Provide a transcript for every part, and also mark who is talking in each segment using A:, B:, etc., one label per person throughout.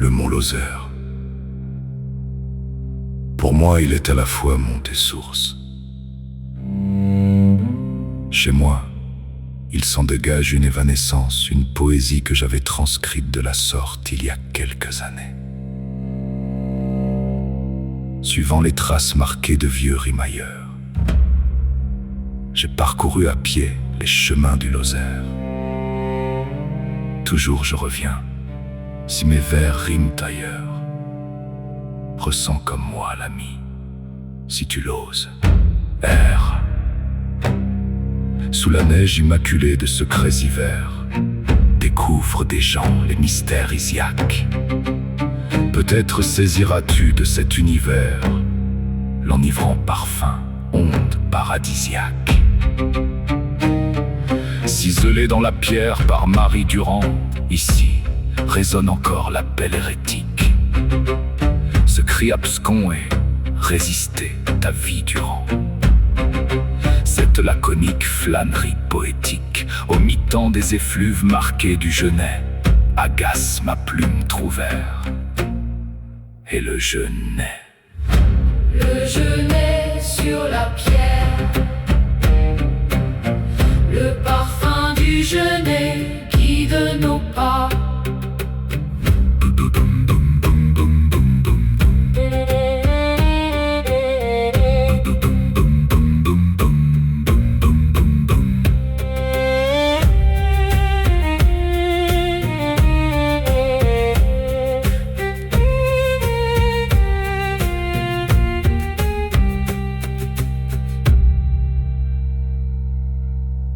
A: le mont Lozère. Pour moi, il est à la fois monte et source. Chez moi, il s'en dégage une évanescence, une poésie que j'avais transcrite de la sorte il y a quelques années. Suivant les traces marquées de vieux rimailleurs, j'ai parcouru à pied les chemins du Lozère. Toujours je reviens, si mes vers riment ailleurs. Ressens comme moi, l'ami, si tu l'oses, erre. Sous la neige immaculée de secrets hivers, découvre des gens les mystères isiaques. Peut-être saisiras-tu de cet univers l'enivrant parfum, onde paradisiaque. Ciselé dans la pierre par Marie Durand, ici résonne encore l'appel hérétique. Ce cri abscon est résister ta vie durant. Cette laconique flânerie poétique, au mi-temps des effluves marqués du genêt, agace ma plume trouvère. Et le genêt.
B: Le genêt sur la pierre, le parfum du genêt guide nos pas.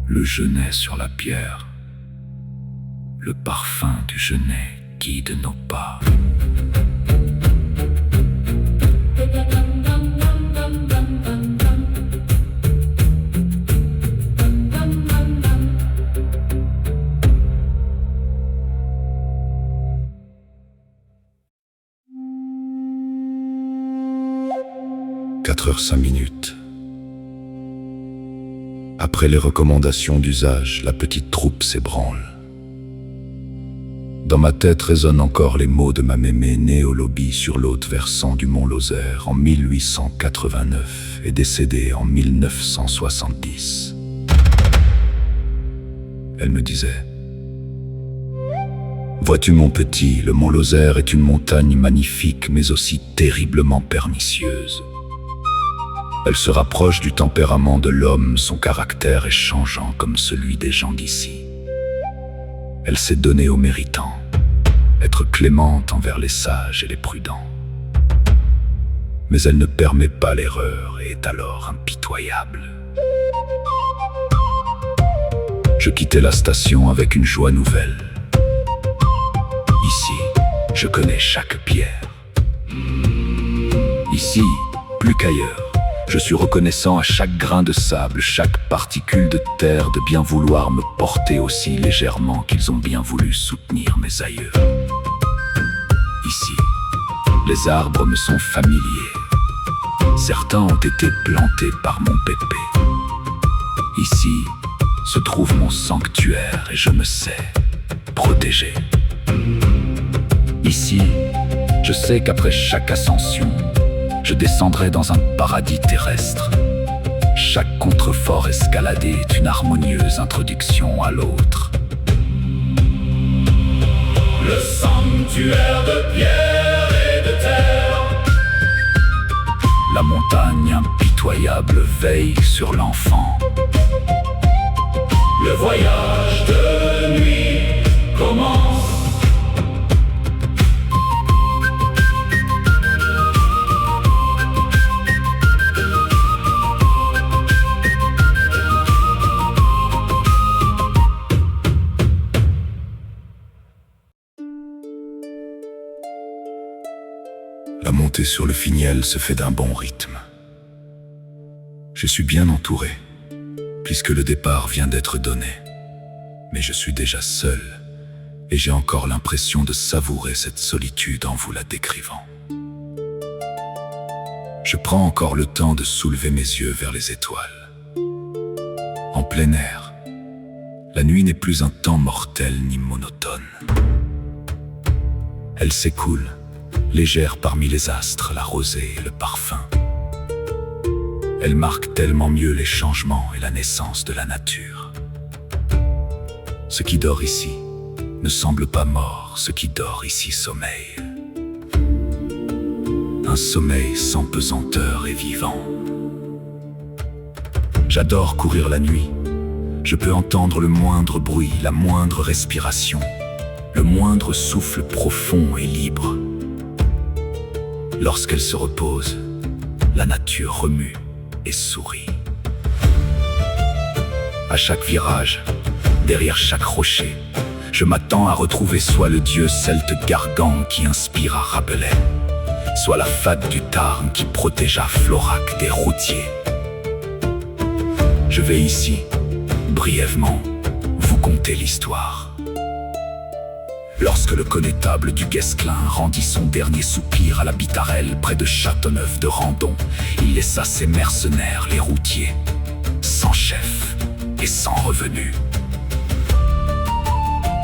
A: Le genêt sur la pierre, le parfum du genêt guide nos pas. « 4h05. Après les recommandations d'usage, la petite troupe s'ébranle. Dans ma tête résonnent encore les mots de ma mémé née au lobby sur l'autre versant du mont Lozère en 1889 et décédée en 1970. Elle me disait: « Vois-tu mon petit, le mont Lozère est une montagne magnifique mais aussi terriblement pernicieuse. Elle se rapproche du tempérament de l'homme, son caractère est changeant comme celui des gens d'ici. Elle s'est donnée aux méritants, être clémente envers les sages et les prudents. Mais elle ne permet pas l'erreur et est alors impitoyable. » Je quittais la station avec une joie nouvelle. Ici, je connais chaque pierre. Ici, plus qu'ailleurs, je suis reconnaissant à chaque grain de sable, chaque particule de terre de bien vouloir me porter aussi légèrement qu'ils ont bien voulu soutenir mes aïeux. Ici, les arbres me sont familiers. Certains ont été plantés par mon pépé. Ici se trouve mon sanctuaire et je me sais protégé. Ici, je sais qu'après chaque ascension, je descendrai dans un paradis terrestre. Chaque contrefort escaladé est une harmonieuse introduction à l'autre.
B: Le sanctuaire de pierre et de terre.
A: La montagne impitoyable veille sur l'enfant.
B: Le voyage de nuit commence.
A: La montée sur le Finiel se fait d'un bon rythme. Je suis bien entouré, puisque le départ vient d'être donné. Mais je suis déjà seul, et j'ai encore l'impression de savourer cette solitude en vous la décrivant. Je prends encore le temps de soulever mes yeux vers les étoiles. En plein air, la nuit n'est plus un temps mortel ni monotone. Elle s'écoule, légère parmi les astres, la rosée et le parfum. Elle marque tellement mieux les changements et la naissance de la nature. Ce qui dort ici ne semble pas mort, ce qui dort ici sommeille. Un sommeil sans pesanteur et vivant. J'adore courir la nuit. Je peux entendre le moindre bruit, la moindre respiration, le moindre souffle profond et libre. Lorsqu'elle se repose, la nature remue et sourit. À chaque virage, derrière chaque rocher, je m'attends à retrouver soit le dieu celte Gargan qui inspire à Rabelais, soit la fade du Tarn qui protégea Florac des routiers. Je vais ici, brièvement, vous conter l'histoire. Lorsque le connétable du Guesclin rendit son dernier soupir à la Bitarelle près de Châteauneuf de Randon, il laissa ses mercenaires, les routiers, sans chef et sans revenu.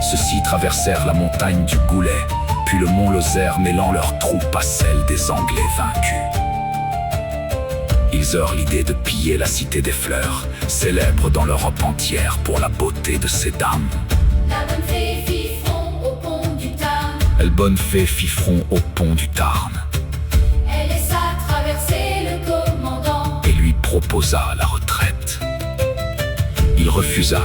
A: Ceux-ci traversèrent la montagne du Goulet, puis le mont Lozère, mêlant leurs troupes à celles des Anglais vaincus. Ils eurent l'idée de piller la cité des fleurs, célèbre dans l'Europe entière pour la beauté de ses dames.
C: La bonne fée fit front au pont du Tarn.
A: Elle bonne fée fit front au pont du Tarn.
C: Elle laissa traverser le commandant
A: Et lui proposa la retraite. Il refusa,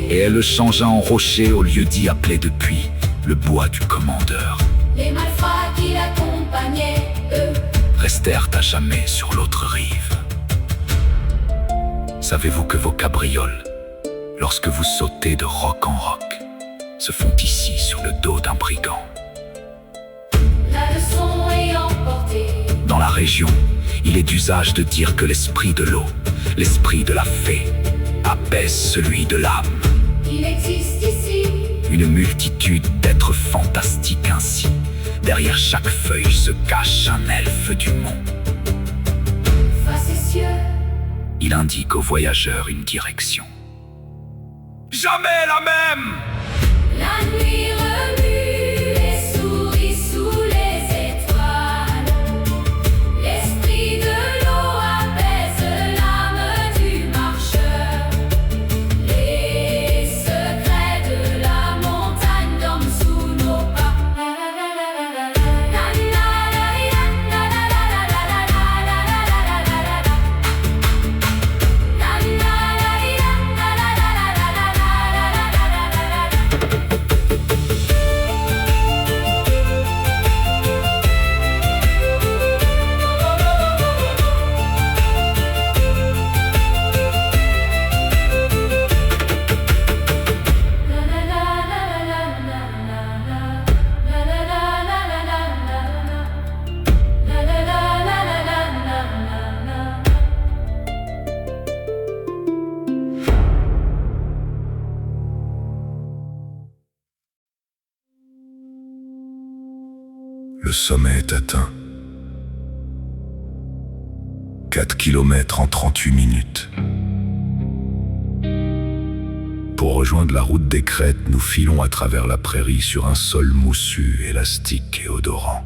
A: et elle le changea en rocher au lieu-dit appelé depuis le bois du commandeur.
C: Les malfrats qui l'accompagnaient, eux,
A: Restèrent à jamais sur l'autre rive. Savez-vous que vos cabrioles, lorsque vous sautez de roc en roc, se font ici sur le dos d'un brigand?
C: la leçon ayant porté.
A: Dans la région, il est d'usage de dire que l'esprit de l'eau, l'esprit de la fée, apaise celui de l'âme.
C: Il existe ici
A: Une multitude d'êtres fantastiques ainsi. Derrière chaque feuille se cache un elfe du mont.
C: facétieux.
A: Il indique aux voyageurs une direction. Jamais la même!
C: La nuit remue les souris sous les étoiles. L'esprit de l'eau apaise l'âme du marcheur. Les secrets de la montagne dorment sous nos pas.
A: Le sommet est atteint. 4 kilomètres en 38 minutes. Pour rejoindre la route des crêtes, nous filons à travers la prairie sur un sol moussu, élastique et odorant.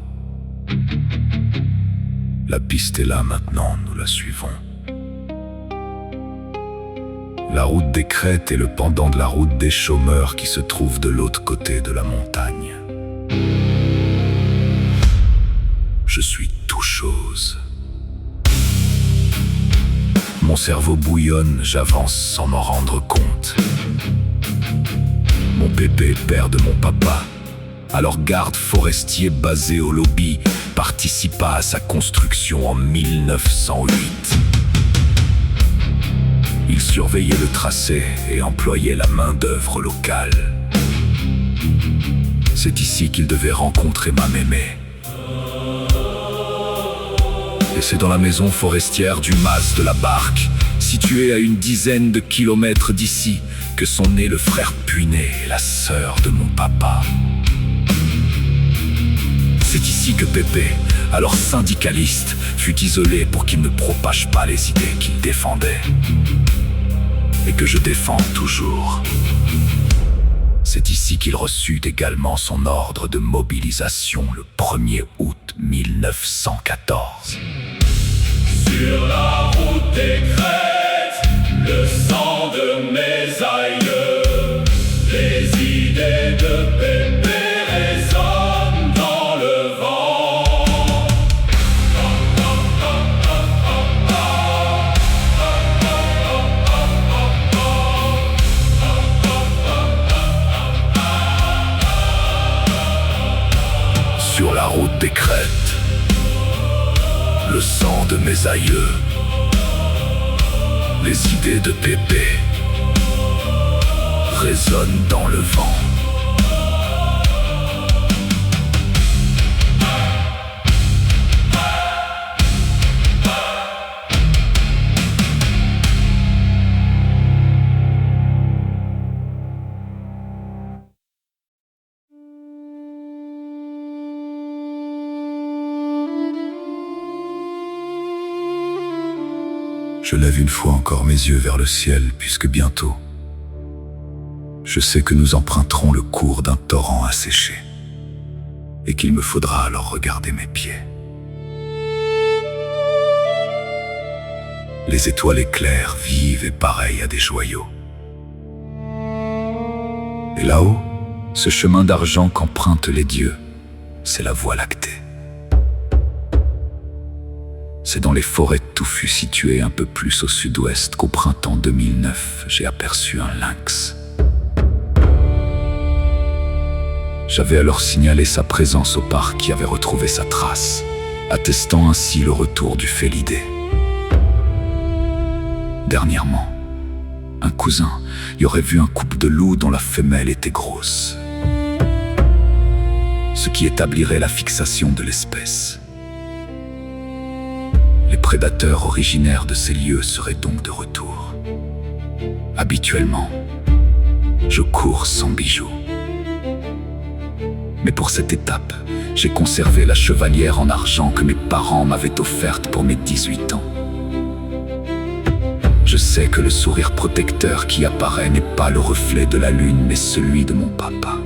A: La piste est là maintenant, nous la suivons. La route des crêtes est le pendant de la route des chômeurs qui se trouve de l'autre côté de la montagne. Je suis tout chose. Mon cerveau bouillonne, j'avance sans m'en rendre compte. Mon pépé, père de mon papa, alors garde forestier basé au lobby, participa à sa construction en 1908. Il surveillait le tracé et employait la main-d'œuvre locale. C'est ici qu'il devait rencontrer ma mémé. Et c'est dans la maison forestière du Mas de la Barque, située à une dizaine de kilomètres d'ici, que sont nés le frère Puinet et la sœur de mon papa. C'est ici que Pépé, alors syndicaliste, fut isolé pour qu'il ne propage pas les idées qu'il défendait. Et que je défends toujours. C'est ici ainsi qu'il reçut également son ordre de mobilisation le 1er août 1914.
B: Sur la route des crêtes, le sang de mes aïeux, les idées de Pépé résonnent dans le vent.
A: Sur la route des crêtes, le sang de mes aïeux, les idées de Pépé résonnent dans le vent. Je lève une fois encore mes yeux vers le ciel, puisque bientôt, je sais que nous emprunterons le cours d'un torrent asséché, et qu'il me faudra alors regarder mes pieds. Les étoiles éclairent, vives et pareilles à des joyaux. Et là-haut, ce chemin d'argent qu'empruntent les dieux, c'est la Voie lactée. C'est dans les forêts touffues situées un peu plus au sud-ouest qu'au printemps 2009, j'ai aperçu un lynx. J'avais alors signalé sa présence au parc qui avait retrouvé sa trace, attestant ainsi le retour du félidé. Dernièrement, un cousin y aurait vu un couple de loups dont la femelle était grosse, ce qui établirait la fixation de l'espèce. Les prédateurs originaires de ces lieux seraient donc de retour. Habituellement, je cours sans bijoux. Mais pour cette étape, j'ai conservé la chevalière en argent que mes parents m'avaient offerte pour mes 18 ans. Je sais que le sourire protecteur qui apparaît n'est pas le reflet de la lune, mais celui de mon papa.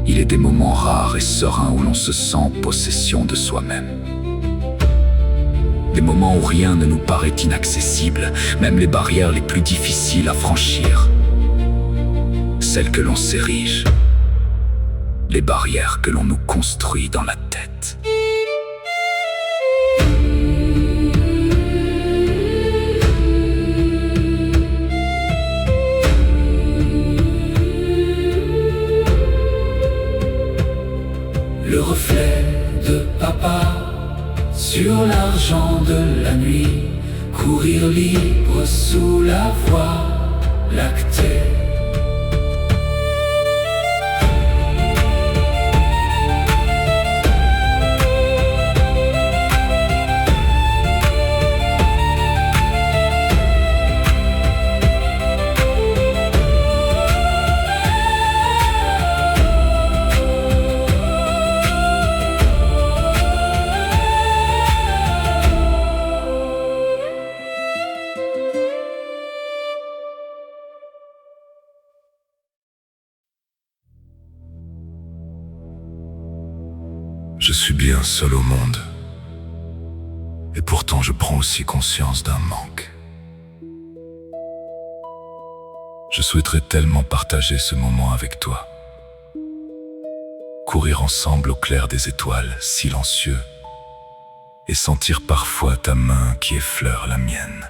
A: Il est des moments rares et sereins où l'on se sent en possession de soi-même. Des moments où rien ne nous paraît inaccessible, même les barrières les plus difficiles à franchir. Celles que l'on s'érige, les barrières que l'on nous construit dans la tête.
B: Le reflet de papa sur l'argent de la nuit, courir libre sous la Voie lactée.
A: Je suis bien seul au monde. Et pourtant je prends aussi conscience d'un manque. Je souhaiterais tellement partager ce moment avec toi. Courir ensemble au clair des étoiles, silencieux, et sentir parfois ta main qui effleure la mienne.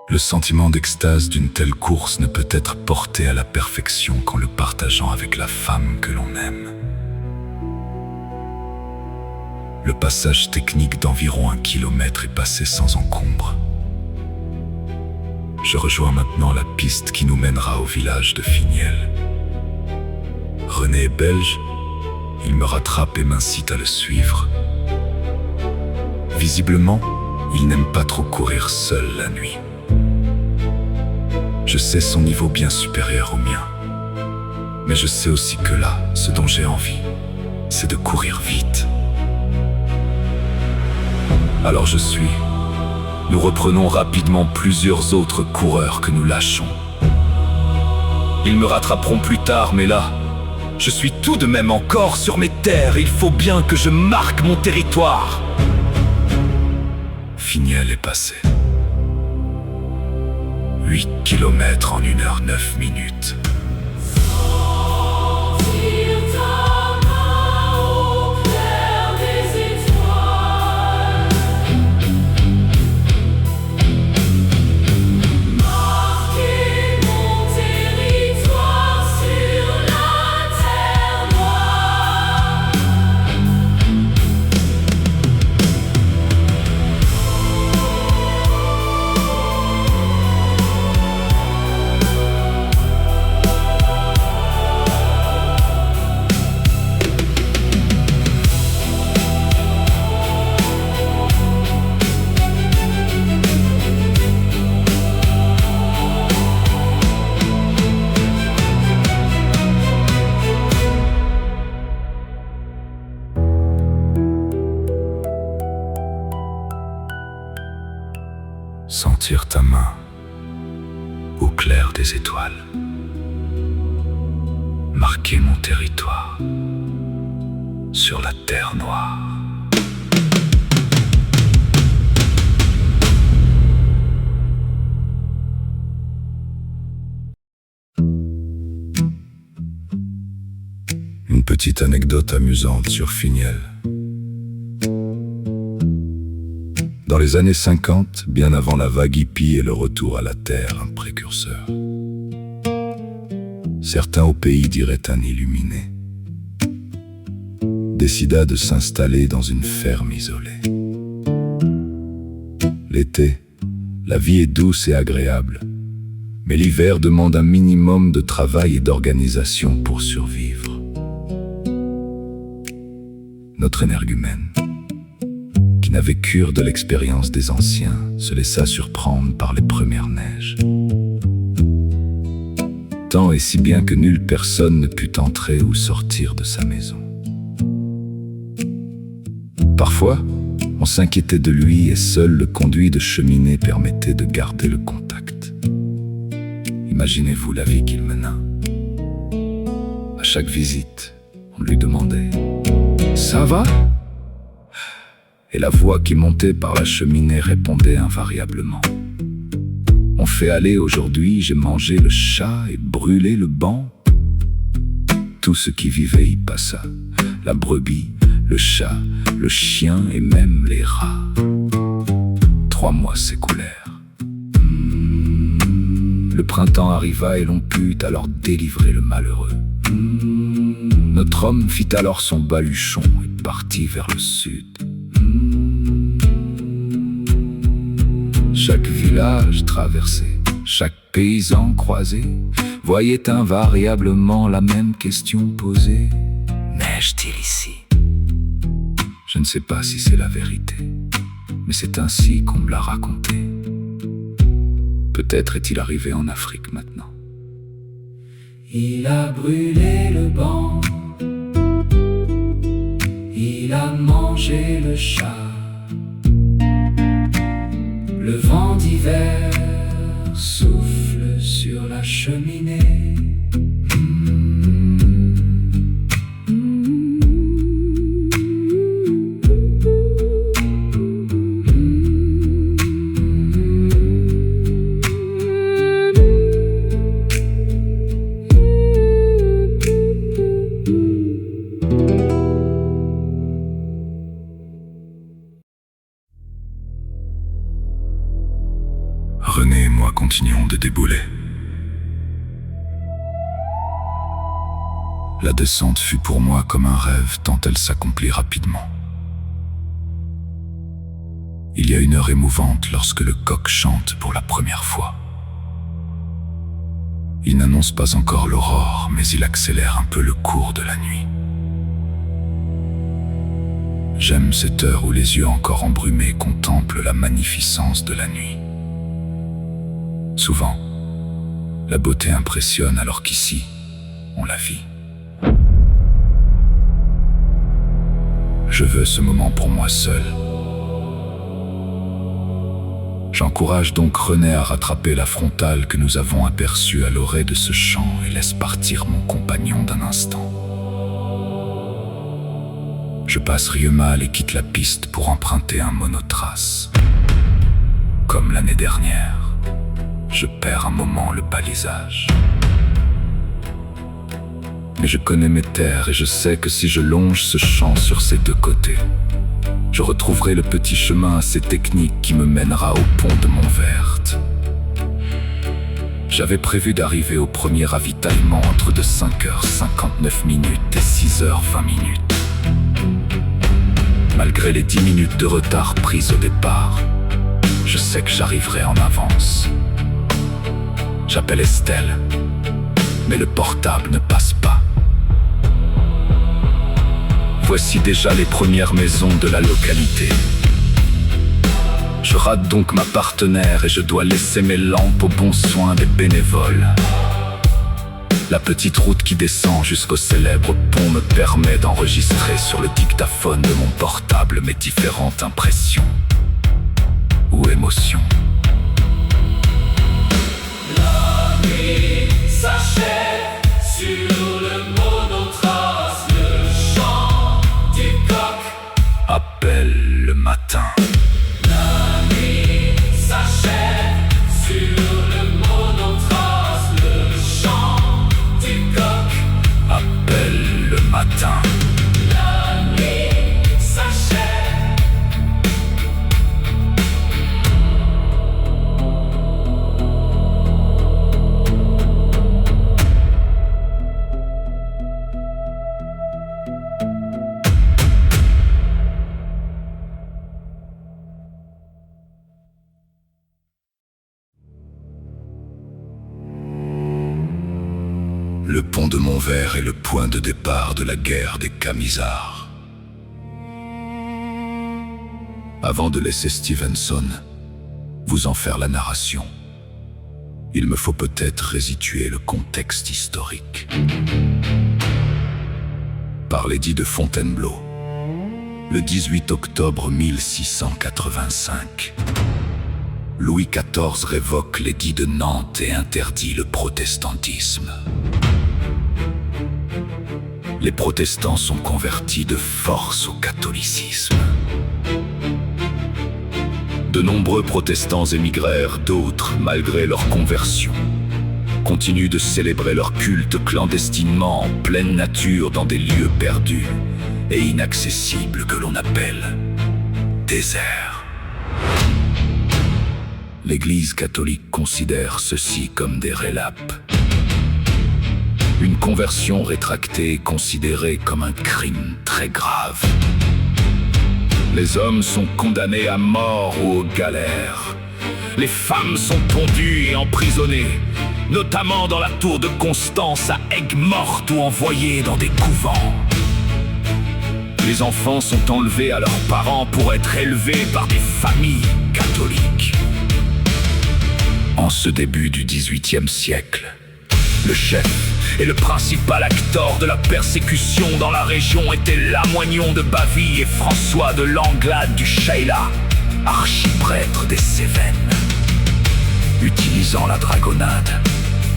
A: Le sentiment d'extase d'une telle course ne peut être porté à la perfection qu'en le partageant avec la femme que l'on aime. Le passage technique d'environ 1 kilomètre est passé sans encombre. Je rejoins maintenant la piste qui nous mènera au village de Finiel. René est belge, il me rattrape et m'incite à le suivre. Visiblement, il n'aime pas trop courir seul la nuit. Je sais son niveau bien supérieur au mien. Mais je sais aussi que là, ce dont j'ai envie, c'est de courir vite. Alors je suis. Nous reprenons rapidement plusieurs autres coureurs que nous lâchons. Ils me rattraperont plus tard, mais là, je suis tout de même encore sur mes terres. Il faut bien que je marque mon territoire. Finiel est passé. 8 kilomètres en 1h09.
B: Tire ta main au clair des étoiles. Marquer mon territoire sur la terre noire.
A: Sentir ta main au clair des étoiles. Marquer mon territoire sur la terre noire. Une petite anecdote amusante sur Finiel. Dans les années 50, bien avant la vague hippie et le retour à la terre, un précurseur. Certains au pays diraient un illuminé, décida de s'installer dans une ferme isolée. L'été, la vie est douce et agréable, mais l'hiver demande un minimum de travail et d'organisation pour survivre. Notre énergumène, qui n'avait cure de l'expérience des anciens, se laissa surprendre par les premières neiges. Tant et si bien que nulle personne ne put entrer ou sortir de sa maison. Parfois, on s'inquiétait de lui et seul le conduit de cheminée permettait de garder le contact. Imaginez-vous la vie qu'il mena. À chaque visite, on lui demandait « Ça va ?» Et la voix qui montait par la cheminée répondait invariablement. On fait aller aujourd'hui, j'ai mangé le chat et brûlé le banc. Tout ce qui vivait y passa, la brebis, le chat, le chien et même les rats. 3 mois s'écoulèrent. Le printemps arriva et l'on put alors délivrer le malheureux. Notre homme fit alors son baluchon et partit vers le sud. Chaque village traversé, chaque paysan croisé, voyait invariablement la même question posée. Neige-t-il ici? Je ne sais pas si c'est la vérité, mais c'est ainsi qu'on me l'a raconté. Peut-être est-il arrivé en Afrique maintenant.
B: Il a brûlé le banc, il a mangé le chat. Le vent d'hiver souffle sur la cheminée.
A: René et moi continuons de débouler. La descente fut pour moi comme un rêve tant elle s'accomplit rapidement. Il y a une heure émouvante lorsque le coq chante pour la première fois. Il n'annonce pas encore l'aurore, mais il accélère un peu le cours de la nuit. J'aime cette heure où les yeux encore embrumés contemplent la magnificence de la nuit. Souvent, la beauté impressionne alors qu'ici, on la vit. Je veux ce moment pour moi seul. J'encourage donc René à rattraper la frontale que nous avons aperçue à l'orée de ce champ et laisse partir mon compagnon d'un instant. Je passe Riemal et quitte la piste pour emprunter un monotrace. Comme l'année dernière, je perds un moment le balisage. Mais je connais mes terres et je sais que si je longe ce champ sur ses deux côtés, je retrouverai le petit chemin assez technique qui me mènera au pont de Montverte. J'avais prévu d'arriver au premier ravitaillement entre de 5h59 et 6h20. Malgré les 10 minutes de retard prises au départ, je sais que j'arriverai en avance. J'appelle Estelle, mais le portable ne passe pas. Voici déjà les premières maisons de la localité. Je rate donc ma partenaire et je dois laisser mes lampes au bon soin des bénévoles. La petite route qui descend jusqu'au célèbre pont me permet d'enregistrer sur le dictaphone de mon portable mes différentes impressions ou émotions.
B: La nuit s'achève sur le monotrace, le chant du coq
A: Appelle le matin.
B: La nuit s'achève sur le monotrace, le chant du coq.
A: Appelle le matin.
B: La nuit s'achève.
A: Le pont de Montvert est le point de départ de la guerre des Camisards. Avant de laisser Stevenson vous en faire la narration, il me faut peut-être resituer le contexte historique. Par l'édit de Fontainebleau, le 18 octobre 1685, Louis XIV révoque l'édit de Nantes et interdit le protestantisme. Les protestants sont convertis de force au catholicisme. De nombreux protestants émigrèrent, d'autres, malgré leur conversion, continuent de célébrer leur culte clandestinement en pleine nature dans des lieux perdus et inaccessibles que l'on appelle déserts. L'Église catholique considère ceci comme des relapes. Une conversion rétractée est considérée comme un crime très grave. Les hommes sont condamnés à mort ou aux galères. Les femmes sont pendues et emprisonnées, notamment dans la tour de Constance à Aigues-Mortes ou envoyées dans des couvents. Les enfants sont enlevés à leurs parents pour être élevés par des familles catholiques. En ce début du XVIIIe siècle, le chef et le principal acteur de la persécution dans la région était Lamoignon de Baville et François de Langlade du Chayla, archiprêtre des Cévennes. Utilisant la dragonnade,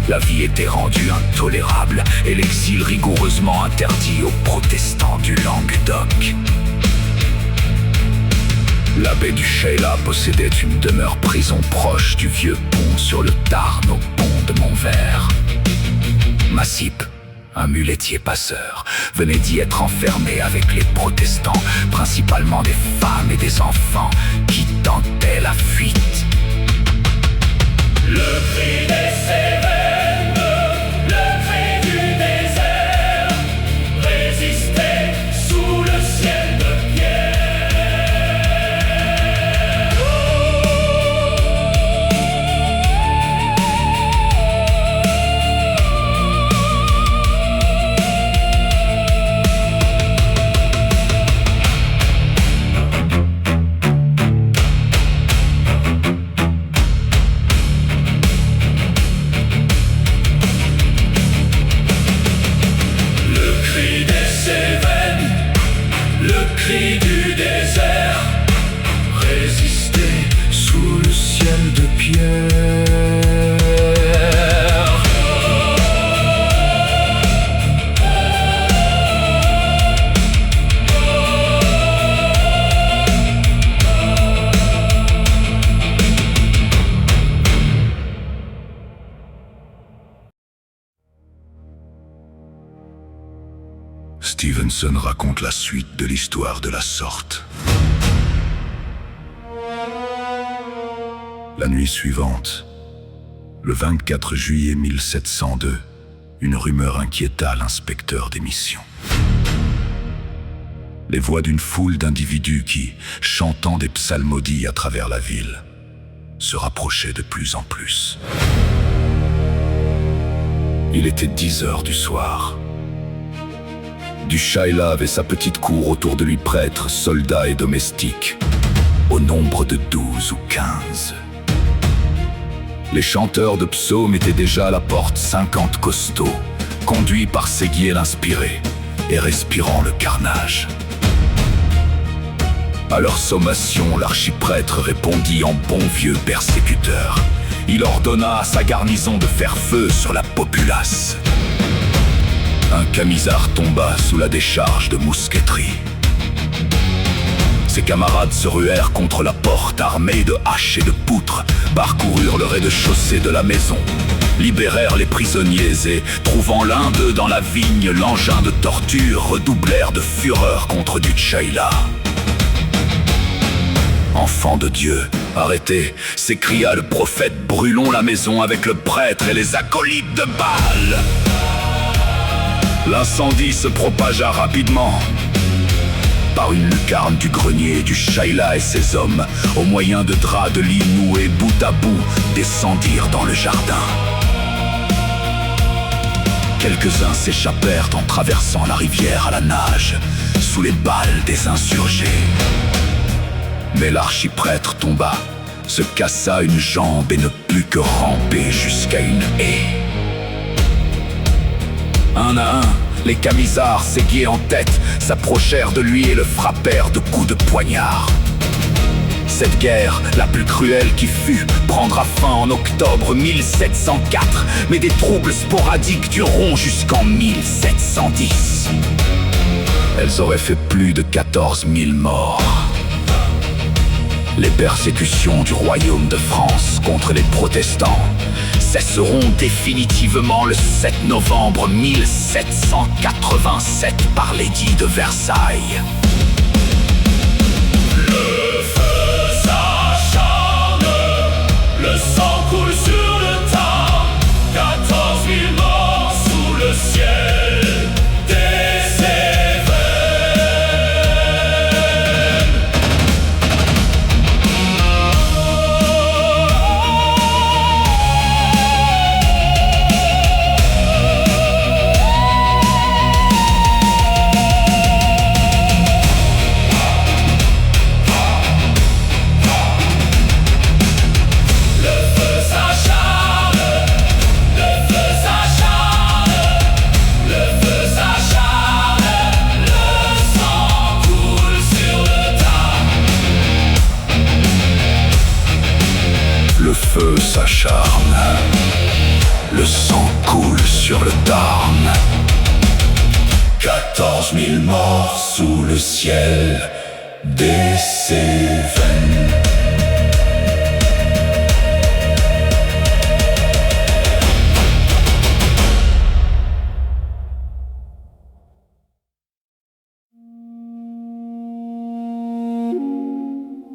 A: la vie était rendue intolérable et l'exil rigoureusement interdit aux protestants du Languedoc. L'abbé du Chayla possédait une demeure-prison proche du vieux pont sur le Tarn au pont de Montvert. Massip, un muletier passeur, venait d'y être enfermé avec les protestants, principalement des femmes et des enfants qui tentaient la fuite.
B: Le cri des Cévennes, le cri du désert, résister sous le ciel de pierre.
A: Stevenson raconte la suite de l'histoire de la sorte. La nuit suivante, le 24 juillet 1702, une rumeur inquiéta l'inspecteur des missions. Les voix d'une foule d'individus qui, chantant des psalmodies à travers la ville, se rapprochaient de plus en plus. Il était 10 heures du soir. Du Shaila avait sa petite cour autour de lui, prêtres, soldats et domestiques, au nombre de 12 ou 15. Les chanteurs de psaumes étaient déjà à la porte, 50 costauds, conduits par Séguier l'inspiré et respirant le carnage. À leur sommation, l'archiprêtre répondit en bon vieux persécuteur. Il ordonna à sa garnison de faire feu sur la populace. Un camisard tomba sous la décharge de mousqueterie. Ses camarades se ruèrent contre la porte, armés de haches et de poutres, parcoururent le rez-de-chaussée de la maison, libérèrent les prisonniers et, trouvant l'un d'eux dans la vigne, l'engin de torture, redoublèrent de fureur contre du Shaila. Enfant de Dieu, arrêtez, s'écria le prophète, brûlons la maison avec le prêtre et les acolytes de Baal. L'incendie se propagea rapidement. Par une lucarne du grenier, du Shaila et ses hommes, au moyen de draps de lit noués bout à bout, descendirent dans le jardin. Quelques-uns s'échappèrent en traversant la rivière à la nage, sous les balles des insurgés. Mais l'archiprêtre tomba, se cassa une jambe et ne put que ramper jusqu'à une haie. Un à un, les camisards, Séguier en tête, s'approchèrent de lui et le frappèrent de coups de poignard. Cette guerre, la plus cruelle qui fut, prendra fin en octobre 1704, mais des troubles sporadiques dureront jusqu'en 1710. Elles auraient fait plus de 14 000 morts. Les persécutions du royaume de France contre les protestants cesseront définitivement le 7 novembre 1787 par l'édit de Versailles.
B: Le feu s'acharne, le sang coule sur le tas, 14 000 morts sous le ciel des Cévennes.
A: Le feu s'acharne, le sang coule sur le Tarn. 14 000 morts sous le ciel des Cévennes.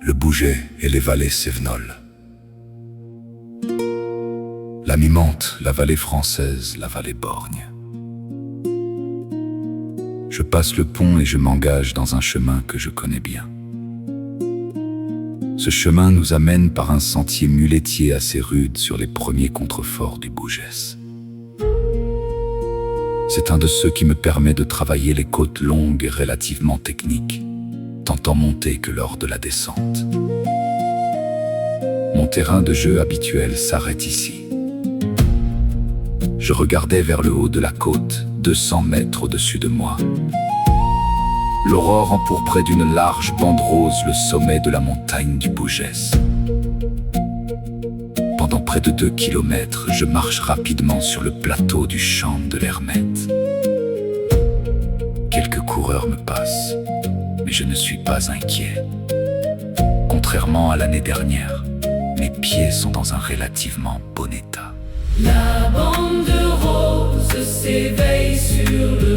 A: Le Bouget et les vallées cévenoles. La Mimante, la vallée française, la vallée borgne. Je passe le pont et je m'engage dans un chemin que je connais bien. Ce chemin nous amène par un sentier muletier assez rude sur les premiers contreforts du Bougès. C'est un de ceux qui me permet de travailler les côtes longues et relativement techniques, tant en montée que lors de la descente. Mon terrain de jeu habituel s'arrête ici. Je regardais vers le haut de la côte, 200 mètres au-dessus de moi. L'aurore empourprait d'une large bande rose le sommet de la montagne du Bougès. Pendant près de 2 kilomètres, je marche rapidement sur le plateau du champ de l'Hermette. Quelques coureurs me passent, mais je ne suis pas inquiet. Contrairement à l'année dernière, mes pieds sont dans un relativement bon état.
C: La bande rose s'éveille sur le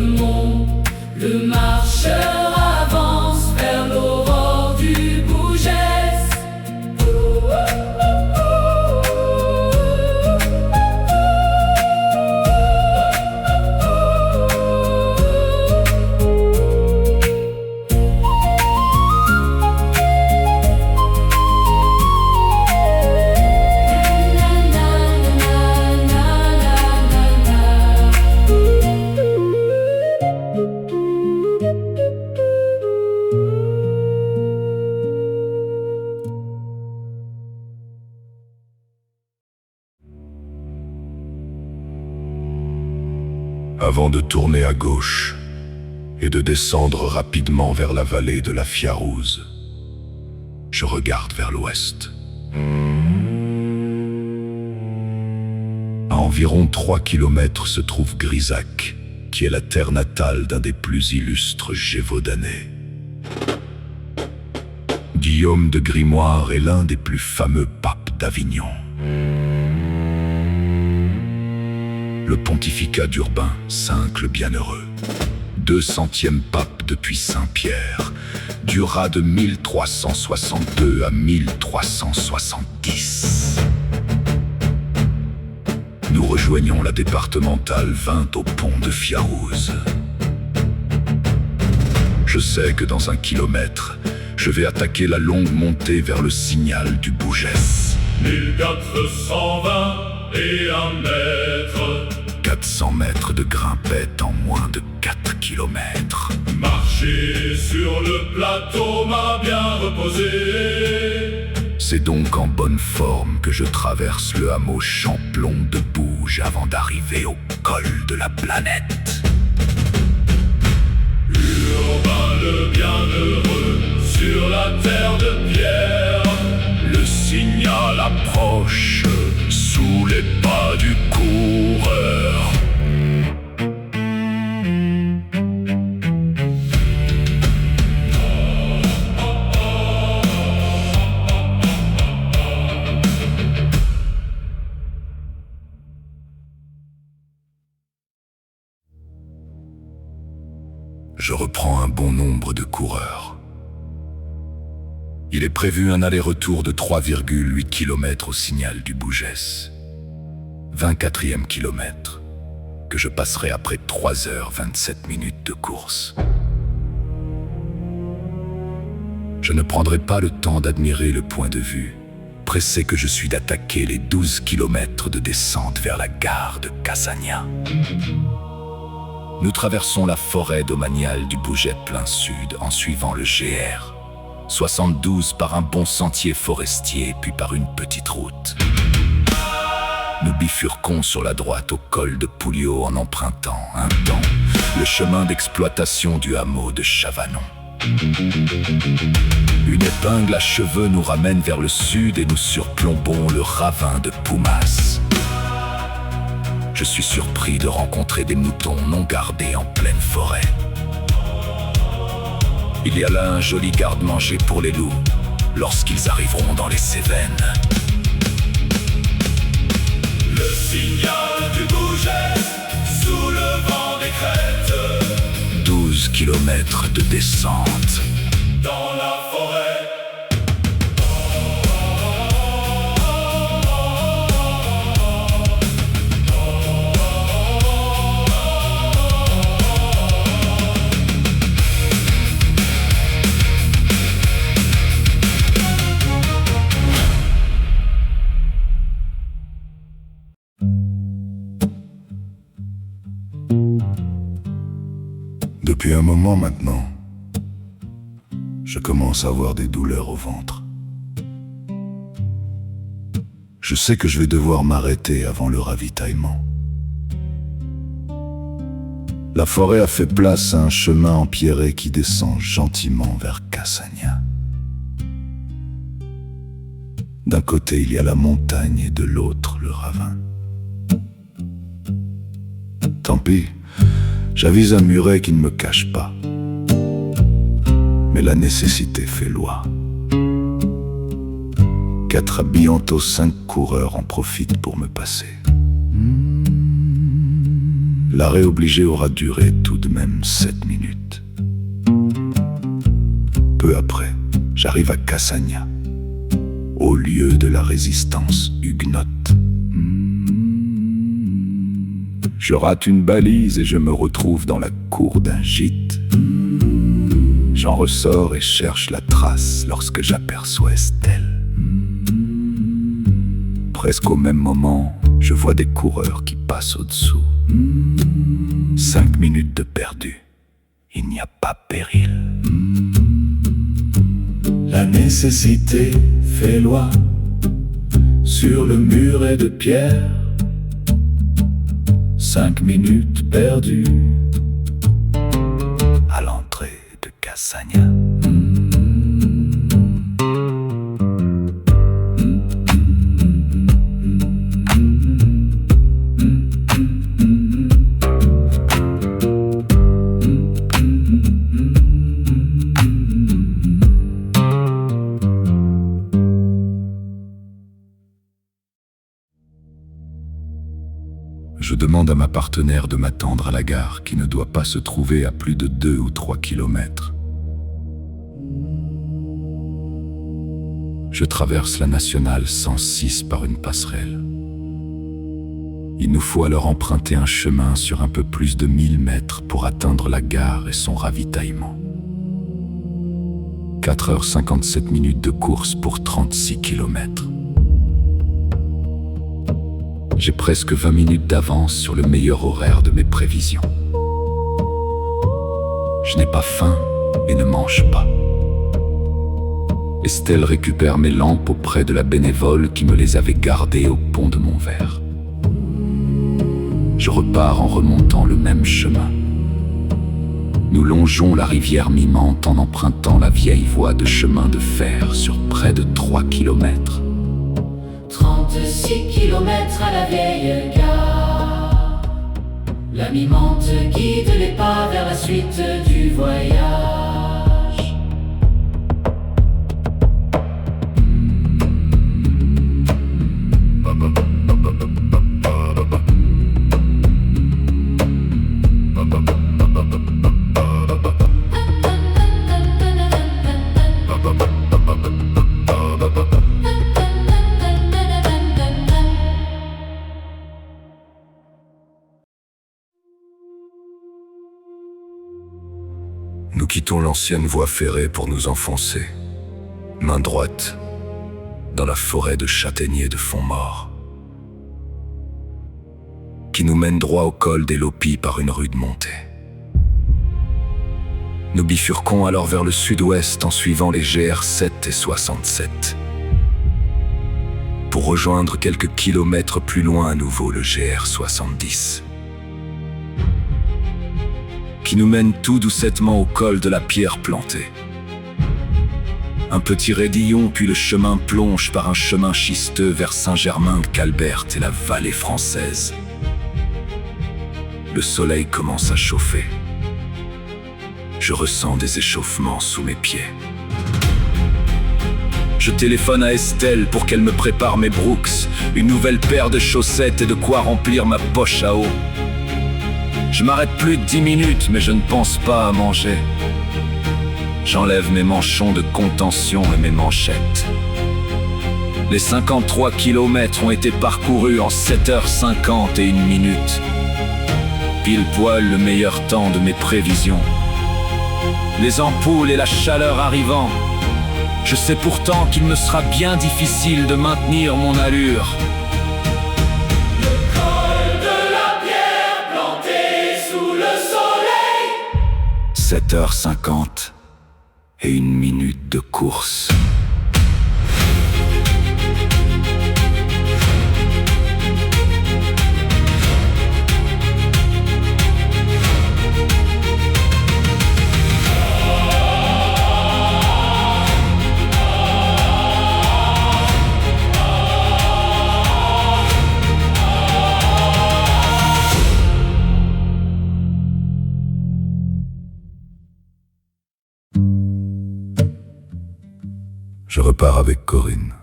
A: avant de tourner à gauche et de descendre rapidement vers la vallée de la Fiarouze. Je regarde vers l'ouest. À environ 3 kilomètres se trouve Grisac, qui est la terre natale d'un des plus illustres Gévaudanais. Guillaume de Grimoire est l'un des plus fameux papes d'Avignon. Le pontificat d'Urbain V le Bienheureux, 200e pape depuis Saint-Pierre, dura de 1362 à 1370. Nous rejoignons la départementale 20 au pont de Fiarouze. Je sais que dans 1 kilomètre, je vais attaquer la longue montée vers le signal du Bougès.
B: 1420 et 1 mètre.
A: 400 mètres de grimpette en moins de 4 kilomètres.
B: Marcher sur le plateau m'a bien reposé.
A: C'est donc en bonne forme que je traverse le hameau Champlon de Bouge avant d'arriver au col de la Planète.
B: Urbain le Bienheureux sur la terre de pierre.
A: Le signal approche sous les pas du coureur. Je reprends un bon nombre de coureurs. Il est prévu un aller-retour de 3,8 km au signal du Bougès. 24e kilomètre, que je passerai après 3h27 de course. Je ne prendrai pas le temps d'admirer le point de vue, pressé que je suis d'attaquer les 12 km de descente vers la gare de Cassagna. Nous traversons la forêt domaniale du Bouget plein sud en suivant le GR 72 par un bon sentier forestier puis par une petite route. Nous bifurquons sur la droite au col de Pouliot en empruntant un temps le chemin d'exploitation du hameau de Chavanon. Une épingle à cheveux nous ramène vers le sud et nous surplombons le ravin de Poumas. Je suis surpris de rencontrer des moutons non gardés en pleine forêt. Il y a là un joli garde-manger pour les loups, lorsqu'ils arriveront dans les Cévennes.
B: Le signal du Bougès, sous le vent des crêtes.
A: 12 kilomètres de descente.
B: Dans la forêt.
A: Depuis un moment maintenant, je commence à avoir des douleurs au ventre. Je sais que je vais devoir m'arrêter avant le ravitaillement. La forêt a fait place à un chemin empierré qui descend gentiment vers Cassagna. D'un côté, il y a la montagne et de l'autre, le ravin. Tant pis. J'avise un muret qui ne me cache pas. Mais la nécessité fait loi. 4 à bientôt 5 coureurs en profitent pour me passer. L'arrêt obligé aura duré tout de même 7 minutes. Peu après, j'arrive à Cassagna, au lieu de la résistance huguenote. Je rate une balise et je me retrouve dans la cour d'un gîte. J'en ressors et cherche la trace lorsque j'aperçois Estelle. Presque au même moment, je vois des coureurs qui passent au-dessous. 5 minutes de perdu. Il n'y a pas péril. La nécessité fait loi sur le muret de pierre. 5 minutes perdues à l'entrée de Cassagna. Je demande à ma partenaire de m'attendre à la gare qui ne doit pas se trouver à plus de 2 ou 3 kilomètres. Je traverse la nationale 106 par une passerelle. Il nous faut alors emprunter un chemin sur un peu plus de 1000 mètres pour atteindre la gare et son ravitaillement. 4h57 minutes de course pour 36 kilomètres. J'ai presque 20 minutes d'avance sur le meilleur horaire de mes prévisions. Je n'ai pas faim et ne mange pas. Estelle récupère mes lampes auprès de la bénévole qui me les avait gardées au pont de Montvert. Je repars en remontant le même chemin. Nous longeons la rivière Mimante en empruntant la vieille voie de chemin de fer sur près de 3 kilomètres.
C: 36 kilomètres à la vieille gare. La Mimante guide les pas vers la suite du voyage.
A: Nous quittons l'ancienne voie ferrée pour nous enfoncer, main droite, dans la forêt de châtaigniers de Fontmort, qui nous mène droit au col des Lopis par une rude montée. Nous bifurquons alors vers le sud-ouest en suivant les GR7 et 67, pour rejoindre quelques kilomètres plus loin à nouveau le GR70. Qui nous mène tout doucettement au col de la Pierre Plantée. Un petit raidillon, puis le chemin plonge par un chemin schisteux vers Saint-Germain-de-Calbert et la vallée française. Le soleil commence à chauffer. Je ressens des échauffements sous mes pieds. Je téléphone à Estelle pour qu'elle me prépare mes Brooks, une nouvelle paire de chaussettes et de quoi remplir ma poche à eau. Je m'arrête plus de 10 minutes, mais je ne pense pas à manger. J'enlève mes manchons de contention et mes manchettes. Les 53 kilomètres ont été parcourus en 7h50 et 1 minute. Pile poil le meilleur temps de mes prévisions. Les ampoules et la chaleur arrivant, je sais pourtant qu'il me sera bien difficile de maintenir mon allure. 7h50 et 1 minute de course. Je repars avec Corinne.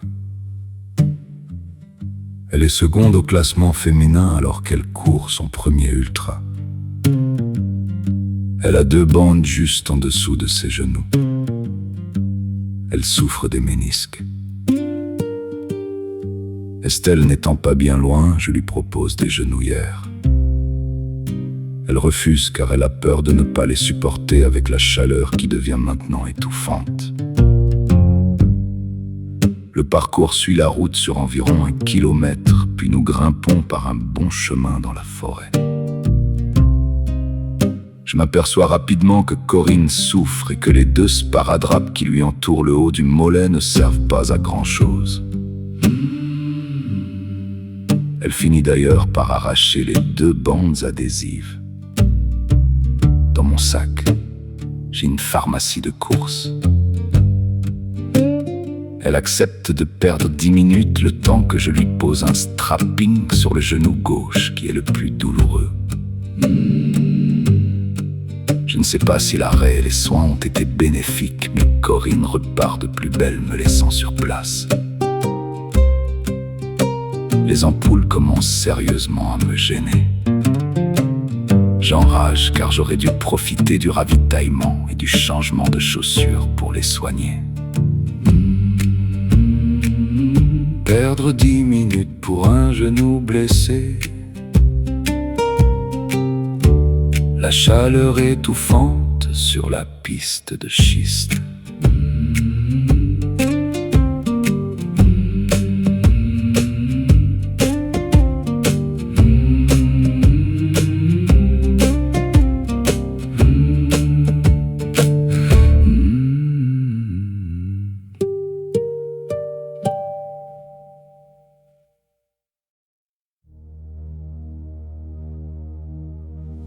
A: Elle est seconde au classement féminin alors qu'elle court son premier ultra. Elle a 2 bandes juste en dessous de ses genoux. Elle souffre des ménisques. Estelle n'étant pas bien loin, je lui propose des genouillères. Elle refuse car elle a peur de ne pas les supporter avec la chaleur qui devient maintenant étouffante. Le parcours suit la route sur environ 1 kilomètre, puis nous grimpons par un bon chemin dans la forêt. Je m'aperçois rapidement que Corinne souffre et que les 2 sparadraps qui lui entourent le haut du mollet ne servent pas à grand-chose. Elle finit d'ailleurs par arracher les 2 bandes adhésives. Dans mon sac, j'ai une pharmacie de course. Elle accepte de perdre 10 minutes le temps que je lui pose un strapping sur le genou gauche qui est le plus douloureux. Je ne sais pas si l'arrêt et les soins ont été bénéfiques, mais Corinne repart de plus belle me laissant sur place. Les ampoules commencent sérieusement à me gêner. J'enrage car j'aurais dû profiter du ravitaillement et du changement de chaussures pour les soigner. Perdre 10 minutes pour un genou blessé. La chaleur étouffante sur la piste de schiste.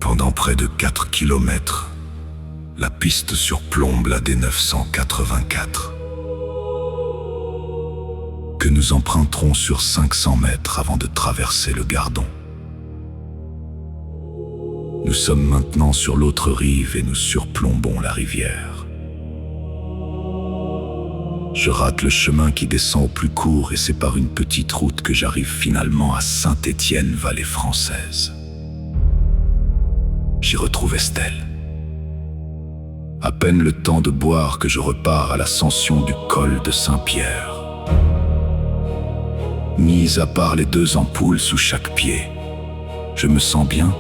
A: Pendant près de 4 kilomètres, la piste surplombe la D984, que nous emprunterons sur 500 mètres avant de traverser le Gardon. Nous sommes maintenant sur l'autre rive et nous surplombons la rivière. Je rate le chemin qui descend au plus court et c'est par une petite route que j'arrive finalement à Saint-Étienne, vallée française. J'y retrouve Estelle. À peine le temps de boire que je repars à l'ascension du col de Saint-Pierre. Mis à part les 2 ampoules sous chaque pied, je me sens bien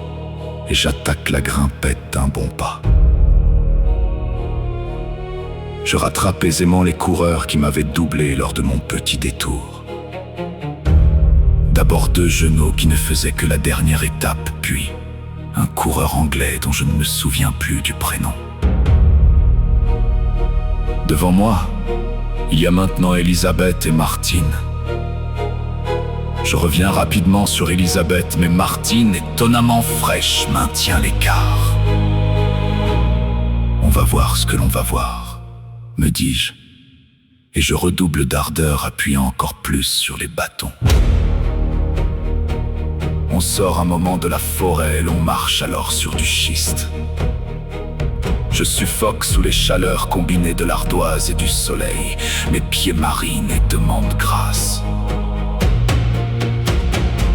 A: et j'attaque la grimpette d'un bon pas. Je rattrape aisément les coureurs qui m'avaient doublé lors de mon petit détour. D'abord 2 genoux qui ne faisaient que la dernière étape, puis un coureur anglais dont je ne me souviens plus du prénom. Devant moi, il y a maintenant Elisabeth et Martine. Je reviens rapidement sur Elisabeth, mais Martine, étonnamment fraîche, maintient l'écart. On va voir ce que l'on va voir, me dis-je, et je redouble d'ardeur, appuyant encore plus sur les bâtons. On sort un moment de la forêt et l'on marche alors sur du schiste. Je suffoque sous les chaleurs combinées de l'ardoise et du soleil. Mes pieds marinent et demandent grâce.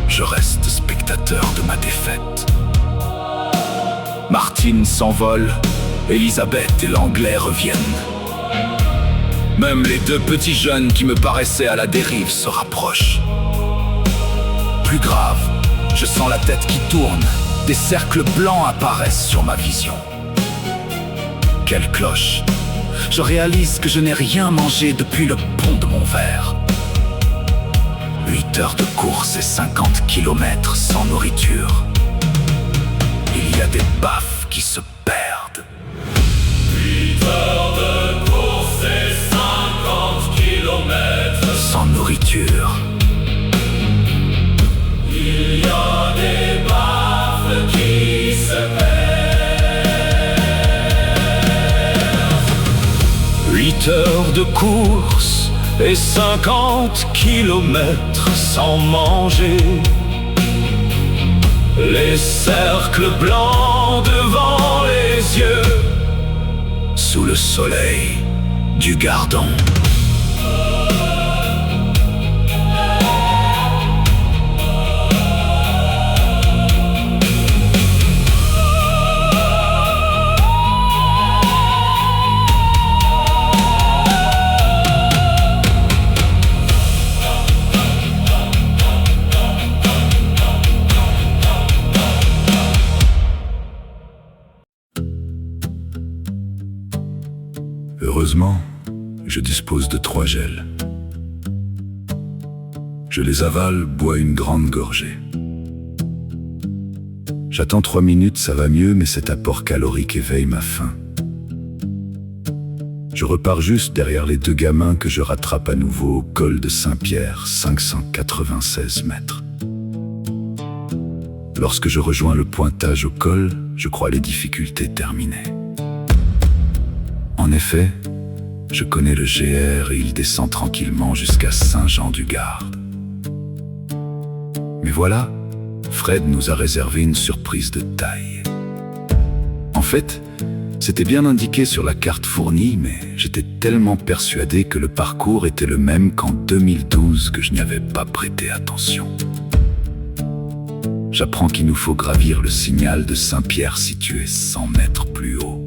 A: Je reste spectateur de ma défaite. Martine s'envole, Elisabeth et l'anglais reviennent. Même les 2 petits jeunes qui me paraissaient à la dérive se rapprochent. Plus grave, je sens la tête qui tourne, des cercles blancs apparaissent sur ma vision. Quelle cloche! Je réalise que je n'ai rien mangé depuis le pont de mon verre. 8 heures de course et 50 kilomètres sans nourriture. Il y a des baffes qui se perdent.
B: 8 heures de course et 50 kilomètres
A: sans nourriture.
B: Il y a des baffes qui se perdent.
A: 8 heures de course et 50 kilomètres sans manger. Les cercles blancs devant les yeux, sous le soleil du Gardon. Heureusement, je dispose de 3 gels. Je les avale, bois une grande gorgée. J'attends 3 minutes, ça va mieux, mais cet apport calorique éveille ma faim. Je repars juste derrière les 2 gamins que je rattrape à nouveau au col de Saint-Pierre, 596 mètres. Lorsque je rejoins le pointage au col, je crois les difficultés terminées. En effet, je connais le GR et il descend tranquillement jusqu'à Saint-Jean-du-Gard. Mais voilà, Fred nous a réservé une surprise de taille. En fait, c'était bien indiqué sur la carte fournie, mais j'étais tellement persuadé que le parcours était le même qu'en 2012 que je n'y avais pas prêté attention. J'apprends qu'il nous faut gravir le signal de Saint-Pierre situé 100 mètres plus haut.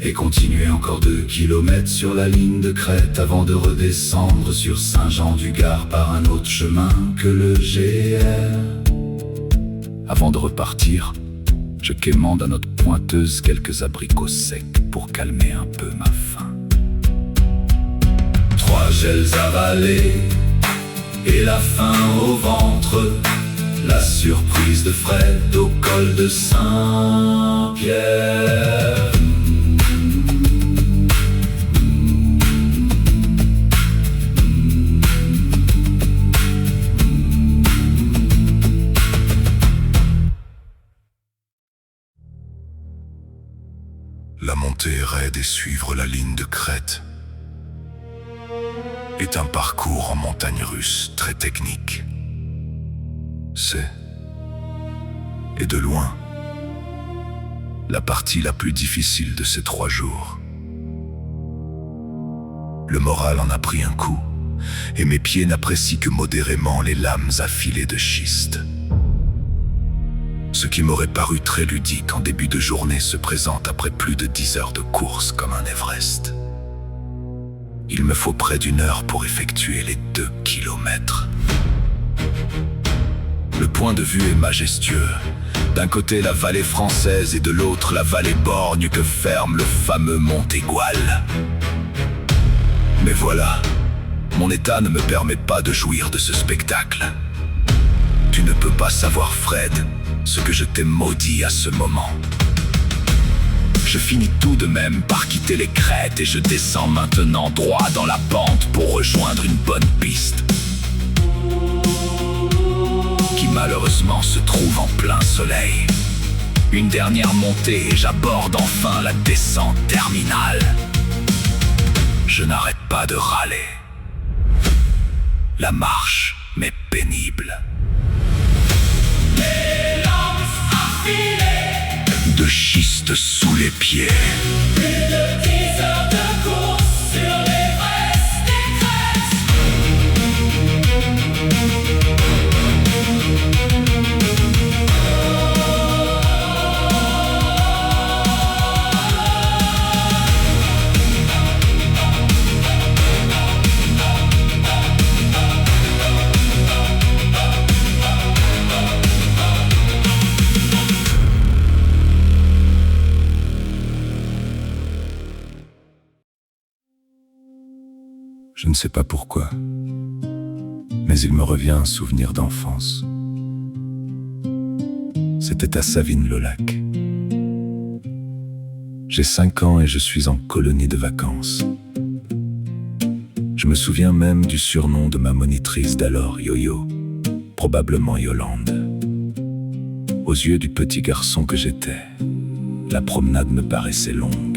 A: Et continuer encore 2 kilomètres sur la ligne de crête avant de redescendre sur Saint-Jean-du-Gard par un autre chemin que le GR. Avant de repartir, je quémande à notre pointeuse quelques abricots secs pour calmer un peu ma faim.
B: 3 gels avalés et la faim au ventre. La surprise de Fred au col de Saint-Pierre.
D: La montée est raide et suivre la ligne de crête est un parcours en montagne russe très technique. C'est, et de loin, la partie la plus difficile de ces 3 jours. Le moral en a pris un coup, et mes pieds n'apprécient que modérément les lames affilées de schiste. Ce qui m'aurait paru très ludique en début de journée se présente après plus de 10 heures de course comme un Everest. Il me faut près d'1 heure pour effectuer les 2 kilomètres. Le point de vue est majestueux. D'un côté la vallée française et de l'autre la vallée borgne que ferme le fameux mont Égual. Mais voilà, mon état ne me permet pas de jouir de ce spectacle. Tu ne peux pas savoir, Fred, ce que je t'ai maudit à ce moment. Je finis tout de même par quitter les crêtes et je descends maintenant droit dans la pente pour rejoindre une bonne piste qui malheureusement se trouve en plein soleil. Une dernière montée et j'aborde enfin la descente terminale. Je n'arrête pas de râler. La marche m'est pénible.
B: Les lames affilées,
D: De schiste sous les pieds.
B: plus de 10 heures de course sur l'Everest des crêtes.
A: Je ne sais pas pourquoi, mais il me revient un souvenir d'enfance. C'était à Savines-le-Lac. J'ai 5 ans et je suis en colonie de vacances. Je me souviens même du surnom de ma monitrice d'alors, Yo-Yo, probablement Yolande. Aux yeux du petit garçon que j'étais, la promenade me paraissait longue.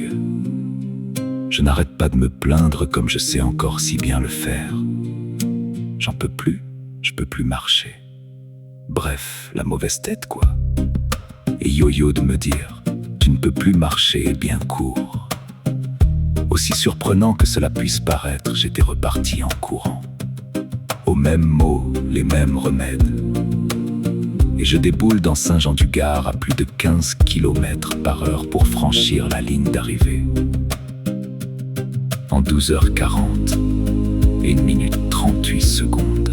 A: Je n'arrête pas de me plaindre comme je sais encore si bien le faire. J'en peux plus, je peux plus marcher. Bref, la mauvaise tête quoi. Et Yo-Yo de me dire, tu ne peux plus marcher, bien court. Aussi surprenant que cela puisse paraître, j'étais reparti en courant. Aux mêmes mots, les mêmes remèdes. Et je déboule dans Saint-Jean-du-Gard à plus de 15 km/h pour franchir la ligne d'arrivée. En 12h40 et 1 minute 38 secondes.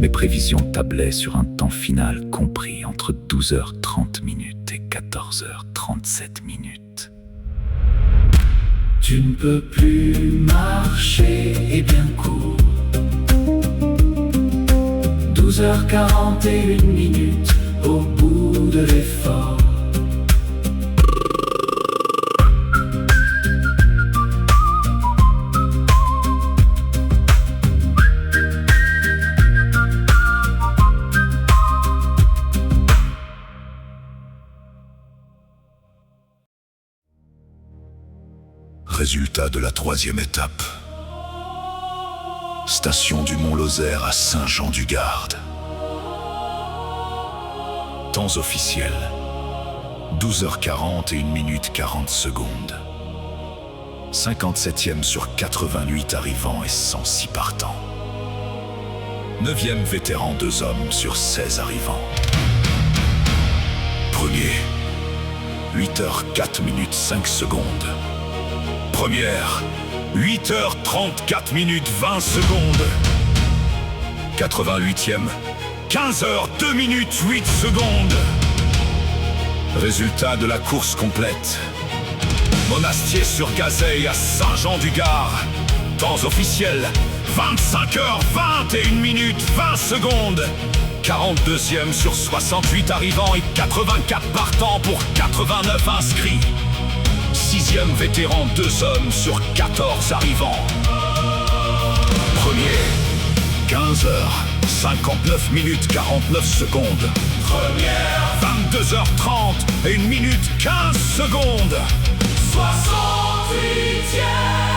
A: Mes prévisions tablaient sur un temps final compris entre 12h30 minutes et 14h37 minutes.
C: Tu ne peux plus marcher et bien court. 12h41 minutes au bout de l'effort.
D: Résultat de la 3e étape. Station du Mont-Lozère à Saint-Jean-du-Garde. Temps officiel 12h40 et 1 minute 40 secondes. 57e sur 88 arrivants et 106 partants. 9e vétéran 2 hommes sur 16 arrivants. Premier 8h04 minutes 5 secondes. Première 8h34 minutes 20 secondes. 88e 15h02 minutes 8 secondes. Résultat de la course complète. Monastier sur Gazeille à Saint-Jean-du-Gard. Temps officiel 25h20 et 1 minute 20 secondes. 42e sur 68 arrivants et 84 partants pour 89 inscrits. 6e vétéran 2 hommes sur 14 arrivants. Premier 15h59 minutes 49 secondes. Première 22h30 et 1 minute 15 secondes.
B: 68e